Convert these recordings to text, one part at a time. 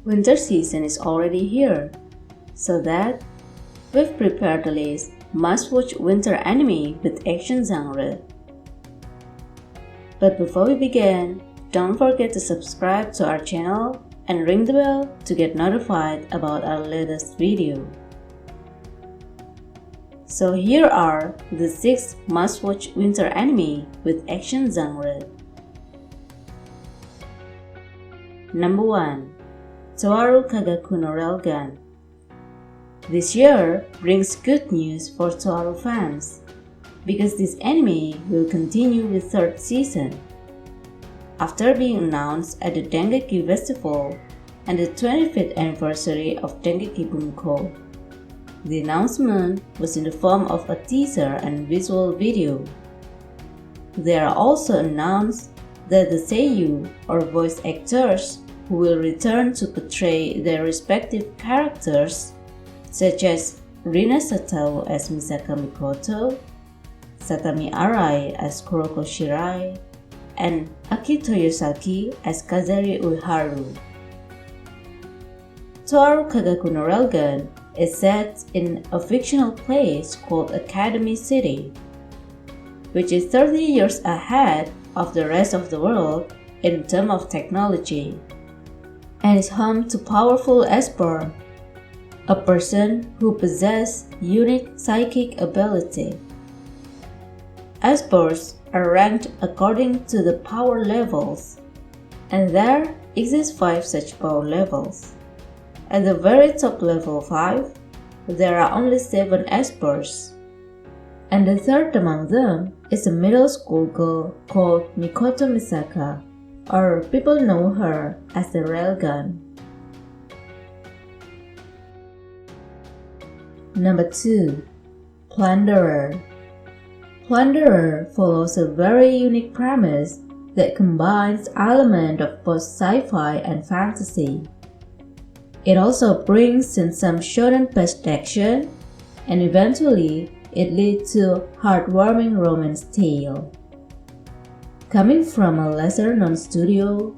Winter season is already here, so that we've prepared a list must-watch winter anime with action genre. But before we begin, don't forget to subscribe to our channel and ring the bell to get notified about our latest video. So here are the 6 must-watch winter anime with action genre. Number 1. KAGAKU no RAILGUN. This year brings good news for Toaru fans, because this anime will continue with 3rd season. After being announced at the Dengeki Festival and the 25th anniversary of Dengeki Bunko, the announcement was in the form of a teaser and visual video. They are also announced that the seiyuu or voice actors who will return to portray their respective characters, such as Rina Sato as Misaka Mikoto, Satami Arai as Kuroko Shirai, and Aki Toyosaki as Kazari Ueharu. KAGAKU no RAILGUN is set in a fictional place called Academy City, which is 30 years ahead of the rest of the world in terms of technology, and is home to powerful Esper, a person who possesses unique psychic ability. Espers are ranked according to the power levels, and there exist 5 such power levels. At the very top level 5, there are only 7 Espers, and the 3rd among them is a middle school girl called Mikoto Misaka, or people know her as the RAILGUN. Number 2. Plunderer. Plunderer follows a very unique premise that combines elements of both sci-fi and fantasy. It also brings in some shonen-based action, and eventually it leads to a heartwarming romance tale. Coming from a lesser-known studio,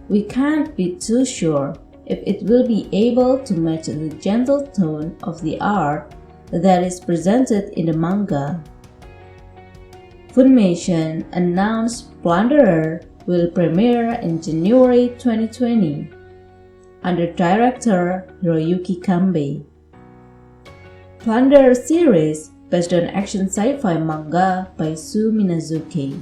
we can't be too sure if it will be able to match the gentle tone of the art that is presented in the manga. Funimation announced Plunderer will premiere in January 2020 under director Hiroyuki Kambe. Plunderer series based on action sci-fi manga by Sue Minazuki.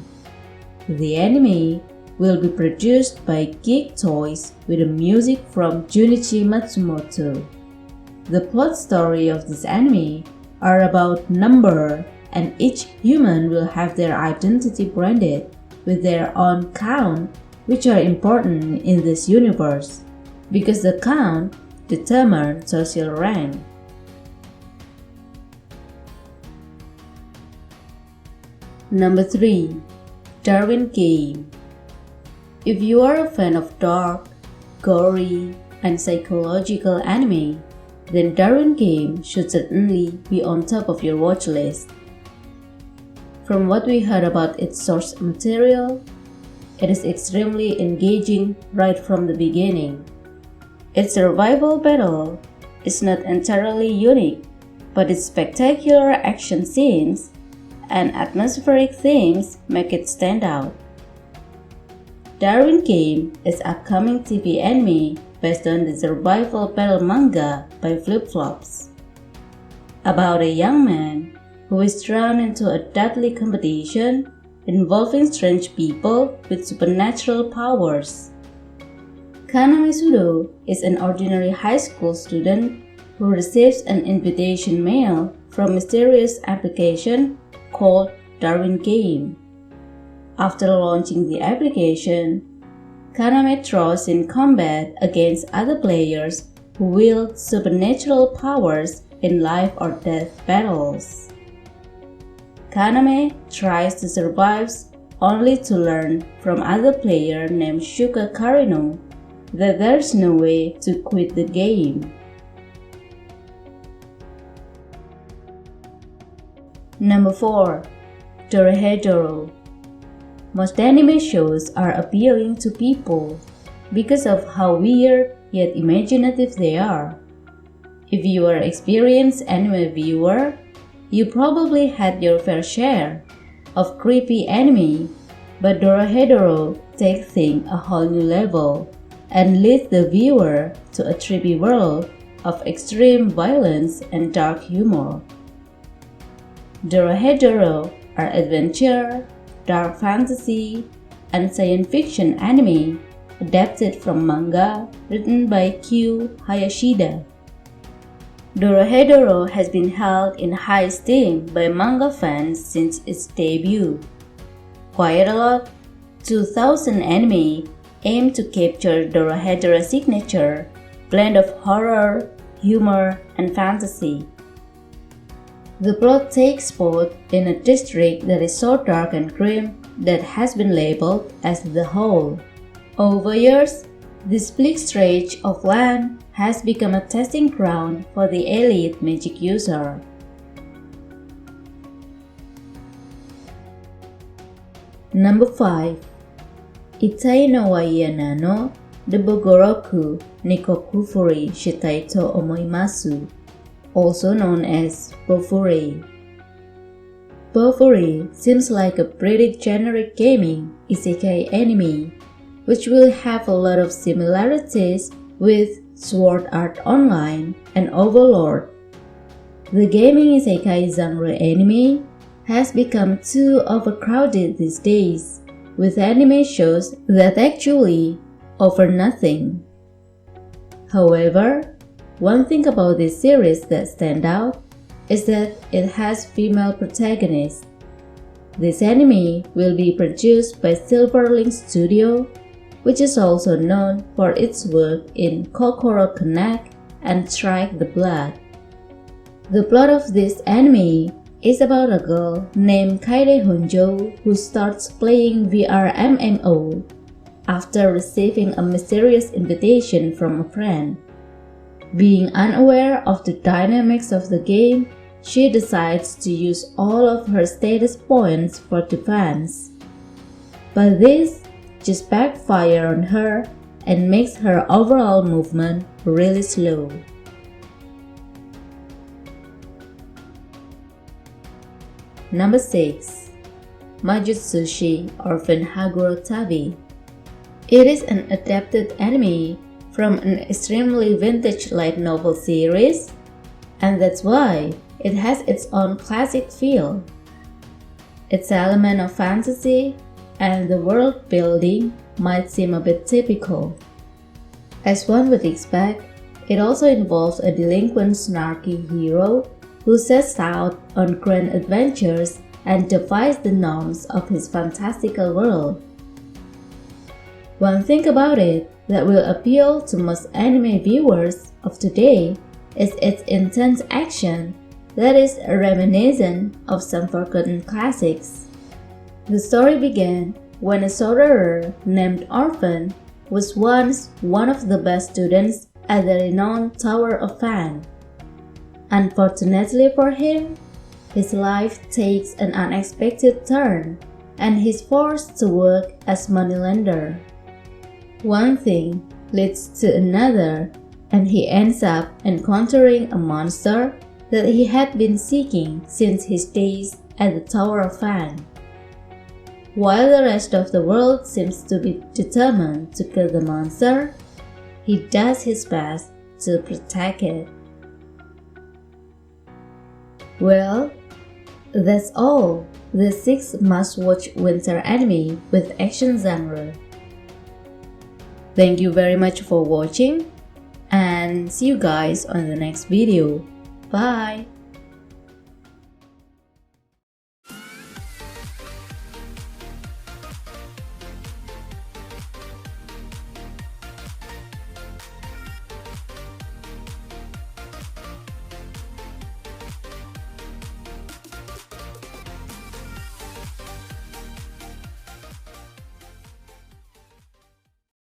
The anime will be produced by Geek Toys with the music from Junichi Matsumoto. The plot story of this anime are about number, and each human will have their identity branded with their own count, which are important in this universe, because the count determines social rank. Number 3. Darwin Game. If you are a fan of dark, gory, and psychological anime, then Darwin Game should certainly be on top of your watch list. From what we heard about its source material, it is extremely engaging right from the beginning. Its survival battle is not entirely unique, but its spectacular action scenes and atmospheric themes make it stand out. Darwin Game is an upcoming TV anime based on the survival battle manga by Flip Flops, about a young man who is drawn into a deadly competition involving strange people with supernatural powers. Kaname Sudo is an ordinary high school student who receives an invitation mail from a mysterious application called Darwin Game. After launching the application, Kaname throws in combat against other players who wield supernatural powers in life or death battles. Kaname tries to survive only to learn from other player named Shuka Karino that there's no way to quit the game. Number 4. DOREHEDORO. Most anime shows are appealing to people because of how weird yet imaginative they are. If you are an experienced anime viewer, you probably had your fair share of creepy anime, but DOREHEDORO takes things a whole new level and leads the viewer to a trippy world of extreme violence and dark humor. DOREHEDORO are adventure, dark fantasy, and science fiction anime adapted from manga written by Q Hayashida. DOREHEDORO has been held in high esteem by manga fans since its debut. Quite a lot, 2,000 anime aim to capture DOREHEDORO's signature blend of horror, humor, and fantasy. The plot takes place in a district that is so dark and grim that has been labeled as the Hole. Over years, this bleak stretch of land has become a testing ground for the elite magic user. Number 5. Itai no Waiyana no Debogoroku Nikokufuri Shitaito Omoimasu, also known as BOFURI. BOFURI seems like a pretty generic gaming isekai anime, which will have a lot of similarities with Sword Art Online and Overlord. The gaming isekai genre anime has become too overcrowded these days, with anime shows that actually offer nothing. However, one thing about this series that stands out is that it has female protagonists. This anime will be produced by Silverlink Studio, which is also known for its work in Kokoro Connect and Strike the Blood. The plot of this anime is about a girl named Kaede Honjo who starts playing VR MMO after receiving a mysterious invitation from a friend. Being unaware of the dynamics of the game, she decides to use all of her status points for defense. But this just backfires on her and makes her overall movement really slow. Number 6. MAJUTSUSHI Orphen HAGURE TABI. It is an adapted anime from an extremely vintage light novel series, and that's why it has its own classic feel. Its element of fantasy and the world building might seem a bit typical. As one would expect, it also involves a delinquent snarky hero who sets out on grand adventures and defies the norms of his fantastical world. One thing about it that will appeal to most anime viewers of today is its intense action that is reminiscent of some forgotten classics. The story began when a sorcerer named Orphen was once one of the best students at the renowned Tower of Fan. Unfortunately for him, his life takes an unexpected turn and he's forced to work as moneylender. One thing leads to another, and he ends up encountering a monster that he had been seeking since his days at the Tower of Fan. While the rest of the world seems to be determined to kill the monster, he does his best to protect it. Well, that's all the 6 must-watch winter anime with action genre. Thank you very much for watching, and see you guys on the next video. Bye!